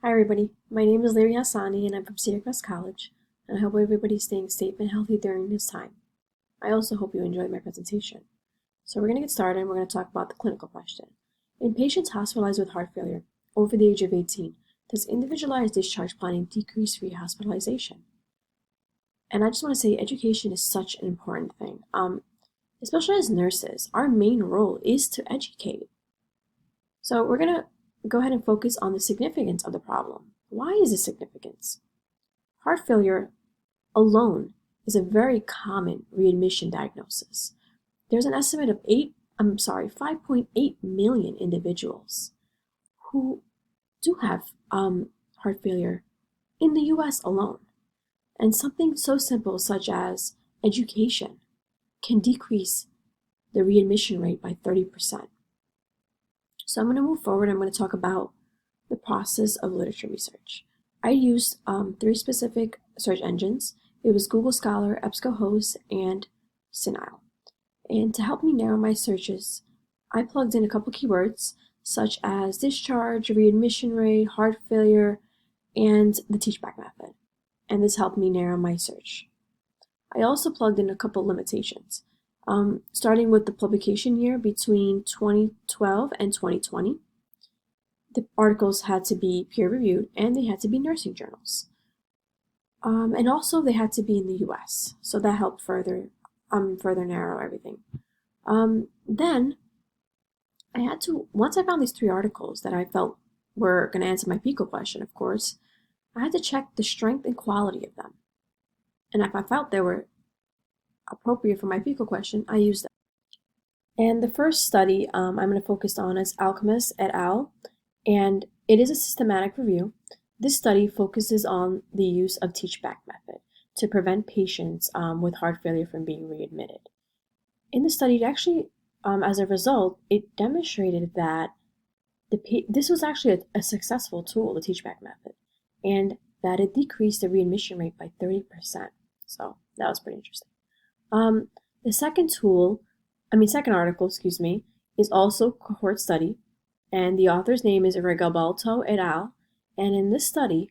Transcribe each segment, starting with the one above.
Hi everybody, my name is Larry Hassani and I'm from Cedar Crest College, and I hope everybody's staying safe and healthy during this time. I also hope you enjoyed my presentation. So we're going to get started and we're going to talk about the clinical question. In patients hospitalized with heart failure over the age of 18, does individualized discharge planning decrease rehospitalization? And I just want to say education is such an important thing. Especially as nurses, our main role is to educate. So we're going to go ahead and focus on the significance of the problem. Why is it significance? Heart failure alone is a very common readmission diagnosis. There's an estimate of 5.8 million individuals who do have heart failure in the US alone. And something so simple such as education can decrease the readmission rate by 30%. So I'm going to move forward. I'm going to talk about the process of literature research. I used three specific search engines. It was Google Scholar, EBSCOhost, and CINAHL. And to help me narrow my searches, I plugged in a couple keywords such as discharge, readmission rate, heart failure, and the teachback method. And this helped me narrow my search. I also plugged in a couple limitations, starting with the publication year between 2012 and 2020. The articles had to be peer-reviewed and they had to be nursing journals. And also they had to be in the US, so that helped further narrow everything. Then I had to, once I found these three articles that I felt were going to answer my PICO question, of course, I had to check the strength and quality of them. And if I felt they were appropriate for my PICO question, I used them. And the first study I'm going to focus on is Alchemist et al., and it is a systematic review. This study focuses on the use of teachback method to prevent patients with heart failure from being readmitted. In the study, it actually, as a result, it demonstrated that this was actually a successful tool, the teachback method, and that it decreased the readmission rate by 30%. So that was pretty interesting. The second article, is also cohort study, and the author's name is Rigoberto et al. And in this study,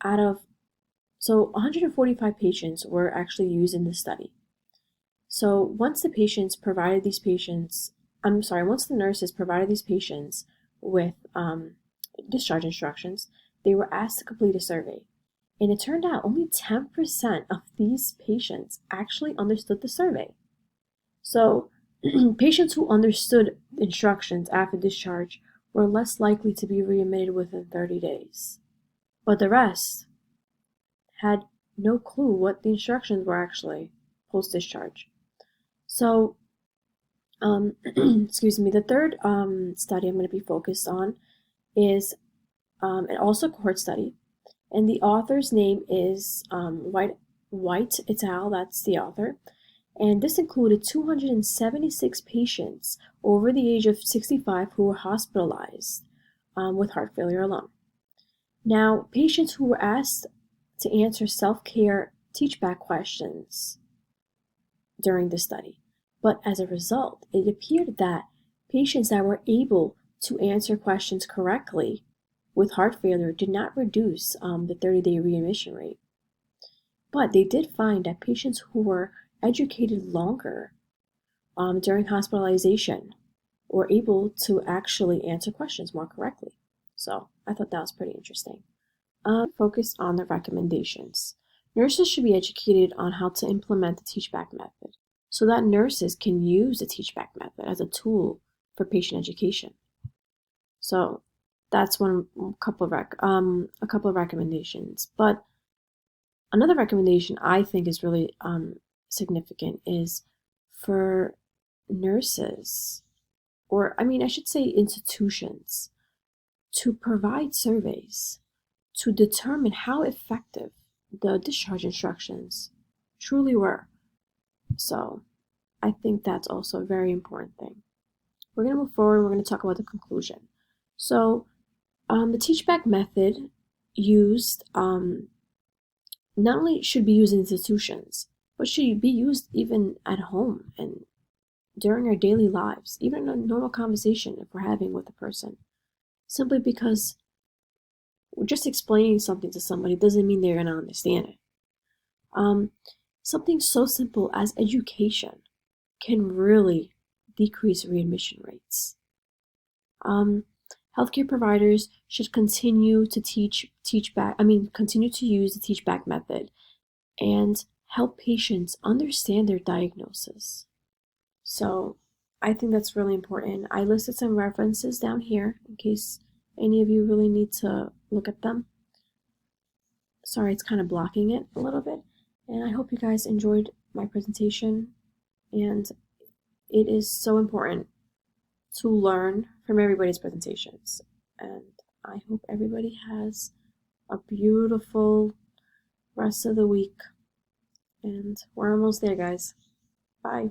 145 patients were actually used in this study. So once the nurses provided these patients with discharge instructions, they were asked to complete a survey. And it turned out only 10% of these patients actually understood the survey. So patients who understood instructions after discharge were less likely to be readmitted within 30 days. But the rest had no clue what the instructions were actually post-discharge. So, the third study I'm going to be focused on is also a cohort study. And the author's name is White et al., that's the author. And this included 276 patients over the age of 65 who were hospitalized with heart failure alone. Now, patients who were asked to answer self-care teachback questions during the study. But as a result, it appeared that patients that were able to answer questions correctly with heart failure did not reduce the 30-day readmission rate. But they did find that patients who were educated longer during hospitalization were able to actually answer questions more correctly. So I thought that was pretty interesting. Focus on the recommendations. Nurses should be educated on how to implement the teachback method so that nurses can use the teachback method as a tool for patient education. So that's a couple of recommendations. But another recommendation I think is really significant is for nurses, or I should say institutions, to provide surveys to determine how effective the discharge instructions truly were. So I think that's also a very important thing. We're going to move forward. We're going to talk about the conclusion. So the teachback method used not only should be used in institutions, but should be used even at home and during our daily lives, even in a normal conversation if we're having with a person. Simply because just explaining something to somebody doesn't mean they're gonna understand it. Um, Something so simple as education can really decrease readmission rates. Um, Healthcare providers should continue to continue to use the teach back method and help patients understand their diagnosis. So I think that's really important. I listed some references down here in case any of you really need to look at them. Sorry, it's kind of blocking it a little bit. And I hope you guys enjoyed my presentation. And it is so important to learn from everybody's presentations. And I hope everybody has a beautiful rest of the week. And we're almost there, guys. Bye.